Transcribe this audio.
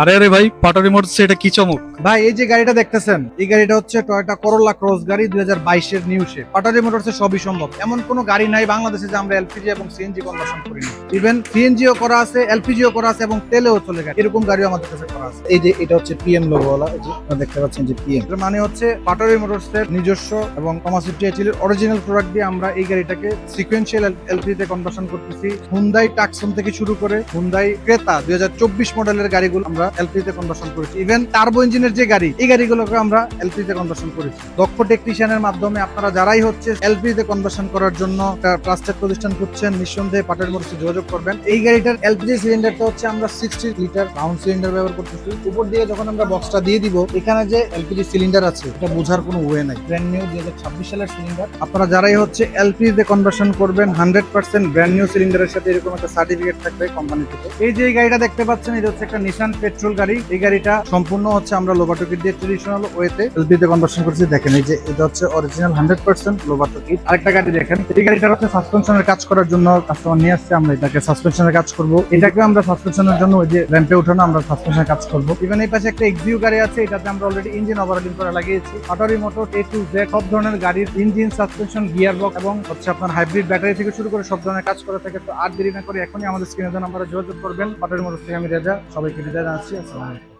আরে আরে ভাই, পাটারি মোটরস, এটা কি চমক! ভাই এই যে গাড়িটা দেখতেছেন, এই গাড়িটা হচ্ছে টয়োটা করোলা ক্রস গাড়ি 2022 এর নিউ শেপ। পাটারি মোটরসে সবই সম্ভব। এমন কোনো গাড়ি নাই বাংলাদেশে যে আমরা এলপিজি এবং সিএনজি কনভার্সন করি না। ইভেন সিএনজিও করা আছে, এলপিজিও করা আছে এবং তেলেও চলে গেছে, এরকম গাড়িও আমাদের কাছে করা আছে। এই যে এটা হচ্ছে পিএম লোগো ওয়ালা, এই যে আপনারা দেখতে পাচ্ছেন যে পিএম, এর মানে হচ্ছে পাটারি মোটরস এর নিজস্ব এবং কমাসিটি এর অরিজিনাল প্রোডাক্ট দিয়ে আমরা এই গাড়িটাকে সিকোয়েন্সিয়াল এলপিজি তে কনভার্সন করতেছি। হুন্ডাই টাকসন থেকে শুরু করে হুন্ডাই ক্রেতা 2024 মডেলের গাড়িগুলো আমরা এলপিজি তে কনভার্সন করেছি। ইভেন টার্বো ইঞ্জিনের যে গাড়ি, এই গাড়িগুলোকে আমরা এলপিজি তে কনভার্সন করেছি। দক্ষ টেকনিশিয়ানের মাধ্যমে আপনারা যারাই হচ্ছে এলপিজি তে কনভার্সন করার জন্য ট্রাস্টেড প্রতিষ্ঠান খুঁজছেন, নিঃসন্দেহে পাটারি মোটরসে যোগাযোগ করবেন। এই গাড়িটার এলপিজি সিলিন্ডারটা হচ্ছে আমরা 60 লিটার রাউন্ড সিলিন্ডার ব্যবহার করতেছি। উপর দিয়ে যখন আমরা বক্সটা দিয়ে দিব, এখানে যে এলপিজি সিলিন্ডার আছে এটা বোঝার কোনো ওয়ে নাই। ব্র্যান্ড নিউ 2026 সালের সিলিন্ডার। আপনারা যারাই হচ্ছে এলপিজি তে কনভার্সন করবেন, 100% ব্র্যান্ড নিউ সিলিন্ডারের সাথে এরকম একটা সার্টিফিকেট থাকবে কোম্পানি থেকে। এই যে এই গাড়িটা দেখতে পাচ্ছেন, এটা হচ্ছে একটা নিসান পেট্রোল গাড়ি। এই গাড়িটা সম্পূর্ণ হচ্ছে আমরা লোবাটো কিট দিয়ে ট্রেডিশনাল ওয়েতে এলপিজি তে কনভার্সন করেছি। দেখেন এই যে এটা হচ্ছে অরিজিনাল 100% লোবাটো কিট। আরেকটা গাড়ি দেখেন, এই গাড়িটা হচ্ছে সাসপেনশনের কাজ করার জন্য কাস্টমার নিয়ে আসছে, আমরা এটাকে সাসপেনশনের কাজ করব। এটাকে আমরা সাসপেনশনের জন্য ওই যে র্যাম্পে উঠানো আমরা সাসপেনশনের কাজ করব। ইভেন এই পাশে একটা এক্সিউ গাড়ি আছে, এটাতে আমরা অলরেডি ইঞ্জিন ওভারহলিং করে লাগিয়েছি। পাটারি মোটর A to Z সব ধরনের গাড়ির ইঞ্জিন, সাসপেনশন, গিয়ার বক্স এবং হচ্ছে আপনার হাইব্রিড ব্যাটারি থেকে শুরু করে সব ধরনের কাজ করে থাকে। তো আর দেরি না করে এখনই আমাদের স্ক্রিনে দেওয়া নাম্বারে যোগাযোগ করবেন। পাটারি মোটর থেকে আমি রেজা, সবাইকে বিদায় জানাচ্ছি। আসসালামু আলাইকুম।